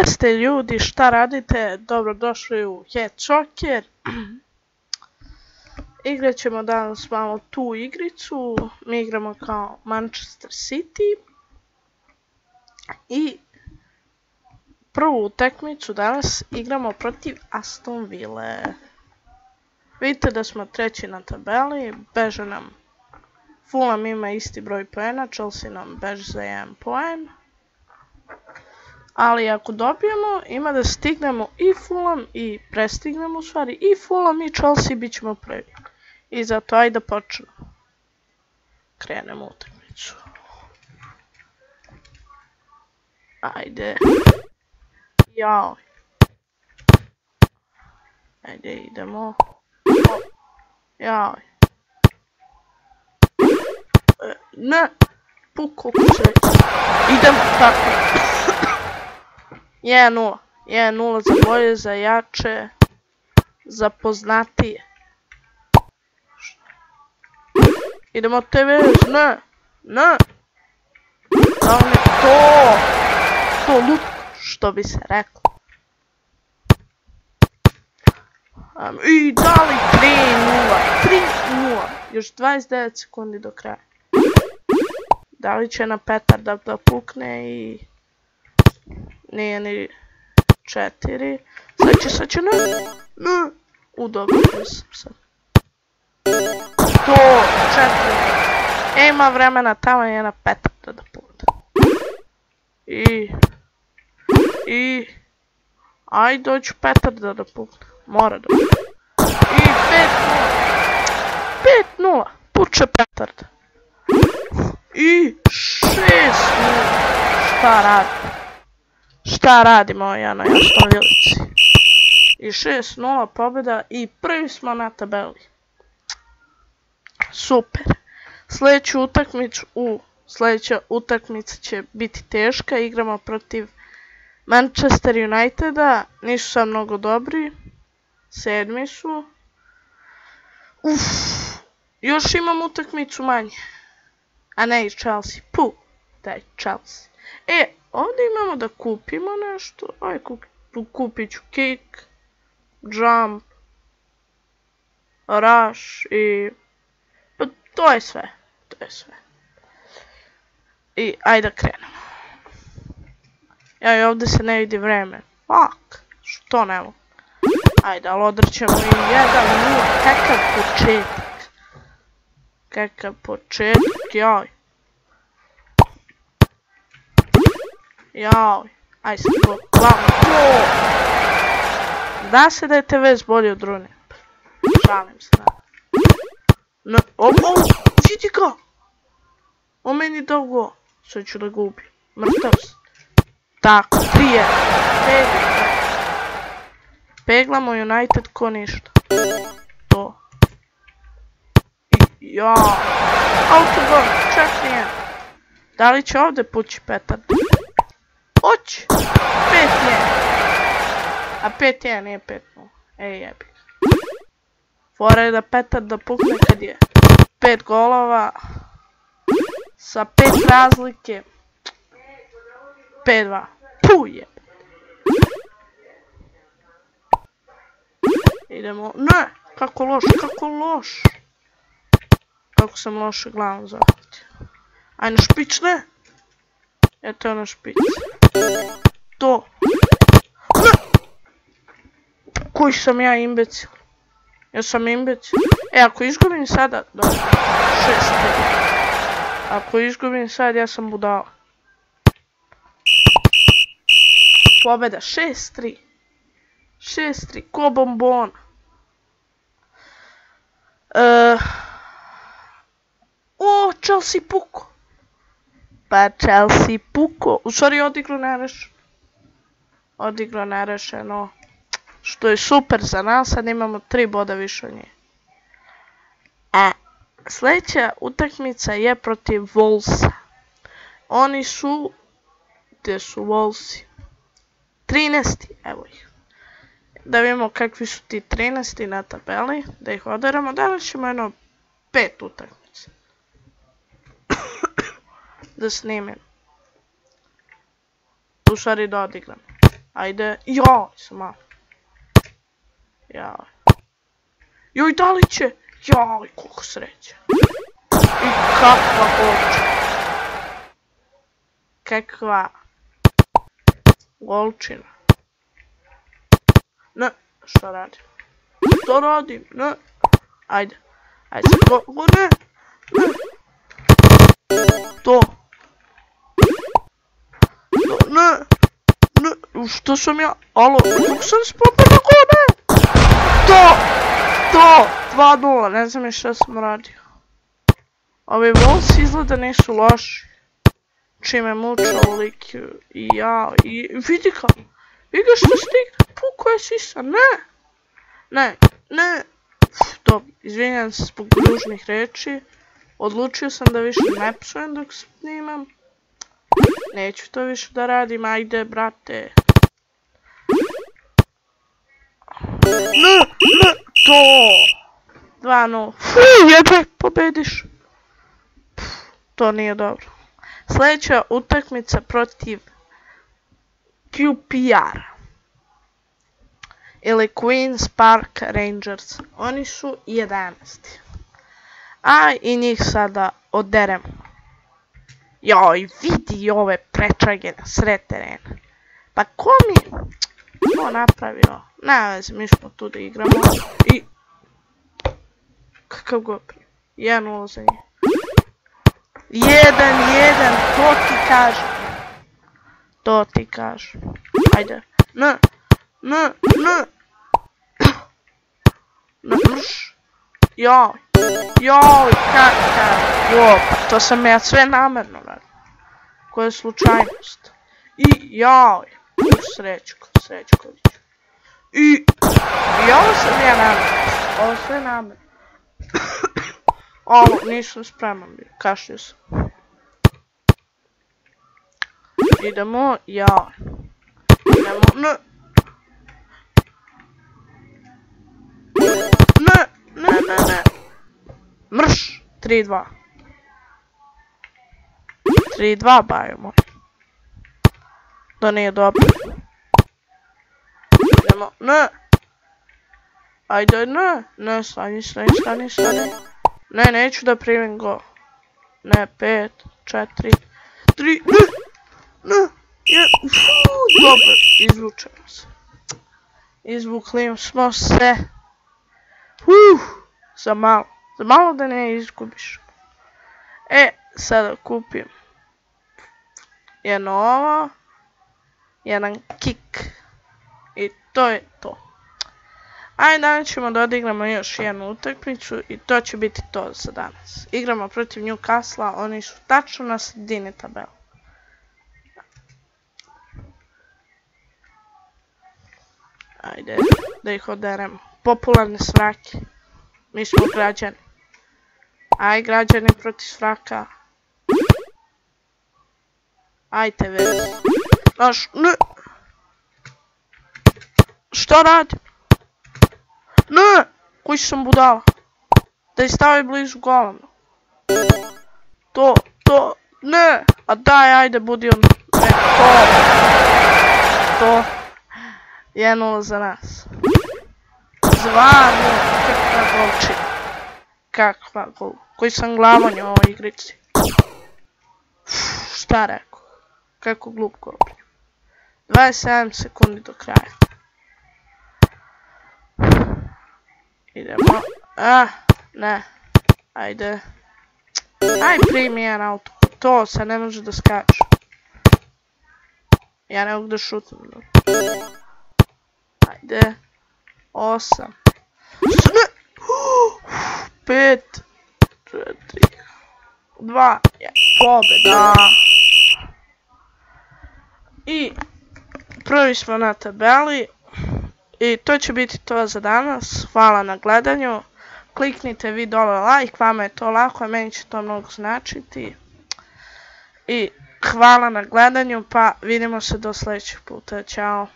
ste ljudi, šta radite? Dobrodošli u Head Soccer. Igrat ćemo danas malo tu igricu. Mi igramo kao Manchester City. I prvu utakmicu danas igramo protiv Aston Ville. Vidite da smo treći na tabeli, beže nam. Fulham ima isti broj poena, Chelsea nam beže za 1 poen. Ali ako dobijemo, ima da stignemo i Fulham i prestignemo u stvari i Fulham i Chelsea, bit ćemo prvi. I zato ajde počnemo. Krenemo utakmicu. Ajde. Jao. Ajde idemo. Jao. Ne. Pukao se. Idemo tako. 1-0. 1-0 za bolje, za jače, za poznatije. Idemo TVS, ne, ne. Da li je to lutko, što bi se reklo. I dali 3-0, još 29 sekundi do kraja. Da li će na petar da pukne i... Nije ni 4. Sad će, ne. Dobro sam sad. To, 4. Ima vremena, tamo je na petar da pukne. I... Ajde, dođu petar da pukne. Mora da pukne. I 5-0. 5-0. Puče petard. I 6-0. Šta radi? Šta radimo ja na Aston Villici? I 6-0 pobjeda i prvi smo na tabeli. Super. Sljedeća utakmica će biti teška. Igramo protiv Manchester Uniteda. Nisu sad mnogo dobri. 7. su. Još imam utakmicu manje. A ne i Chelsea. Taj Chelsea. Ovdje imamo da kupimo nešto. Aj, kupit ću kick, jump, rush i... Pa to je sve. I ajde krenemo. I ovdje se ne vidi vreme. Fuck. Što ne mogu? Ajde, ali odrećemo i 1-0. Kakav početak, joj. Joj, aj se to glavno. Da se da je TVS bolji od Rune. Šalim se, da. Vidi ga! On meni dao go. Sad ću da gubi. Mrtav se. Tako, 3-1. Peglamo United ko ništa. To. Jao. Autogol, 4-1. Da li će ovdje pući petard? Oć! 5-1. A 5-1 nije 5-0. Jebi. Fora je da petard da pukne kad je 5 golova. Sa 5 razlike. 5-2. Jebi. Idemo. Ne! Kako loš. Kako sam loše glavom zahvatio. Aj na špič, ne! Eto je na špic. To. Koji sam ja imbecil? Ja sam imbecil. Ako izgubim sada... Dobro. 6-3. Ako izgubim sad, ja sam budala. Pobjeda. 6-3. 6-3. Ko bombona. Chelsea puko. Pa Chelsea puko. U stvari odigrao nerešeno. Što je super za nas, sad imamo 3 boda više od njih. Sljedeća utakmica je protiv Wolvesa. Oni su... Gdje su Wolvesi? 13. Evo ih. Da vidimo kakvi su ti 13. na tabeli. Da ih oderamo. Danas ćemo jedno 5 utakmica. Da snimim. U stvari da odigram. Ajde, joj, sam malo. Joj. Joj, da li će? Joj, koliko sreće. I kakva golčina. Kakva golčina. Ne, šta radim? Što radim? Ne. Ajde. Ajde, ne. Ne. To. Ne. Ne. Što sam ja? Alo, kako sam spopao na kone? To. 2-0, ne znam šta sam radio. Ovi volci izgleda nisu loši. Čime muča lik i ja. I vidi ga. Vidi ga što stigne. Puko je sisa. Ne. Dobro, izvinjam se zbog ružnih reči. Odlučio sam da više ne psujem dok snimam. Neću to više da radim. Ajde, brate. Ne. To. 2-0. Jedva pobediš. To nije dobro. Sljedeća utakmica protiv QPR ili Queen's Park Rangers. Oni su 11. A i njih sada oderemo. Joj, vidi ove prečage na sred terena. Pa ko mi to napravio? Ne veze, mi smo tu da igramo. I kakav god prije. 1-0 za njih. 1-1, to ti kažem. Ajde. Ne. Joj, kakav. To sam ja sve namjerno radio. Koja je slučajnost. I srećko. I ovo sam ja namjerno. Ovo sve namjerno. Ovo, nisam spreman bio, kašlio sam. Idemo, ne. Mrš, 3-2. 3-2, bajo moj. To nije dobro. Idemo, ne. Ajde, ne, stani. Ne, neću da primim go. Ne, 5, 4, 3, ne, dobro, izvučemo se. Izvukli smo se. Za malo da ne izgubiš. Sada kupim jedno ovo, jedan kick i to je to. Ajde, danas ćemo da odigramo još jednu utakmicu i to će biti to za danas. Igramo protiv Newcastle, oni su tačno na sredini tabela. Ajde, da ih oderemo. Popularne svrake. Mi smo građani. Aj, građani protiv svraka. Ajte, već. Ne. Što radim? Ne! Koji sam budala? Da je stavi blizu gola. To, ne! A daj, ajde, budi on. Ne, to. 1-0 za nas. 2-0. Kakva golčina. Kakva gol. Koji sam glavanj u ovoj igrici. Šta rekao? Kako glup gol. 27 sekundi do kraja. Idemo. Ne. Ajde. Aj, primi jedan auto. To se ne može da skače. Ja ne mogu da šutim. Ajde. 8. 5. 4. 2. Pobeda. I prvi smo na tabeli. I to će biti to za danas. Hvala na gledanju. Kliknite vi dole like, vama je to lako, a meni će to mnogo značiti. I hvala na gledanju, pa vidimo se do sljedećeg puta. Ćao.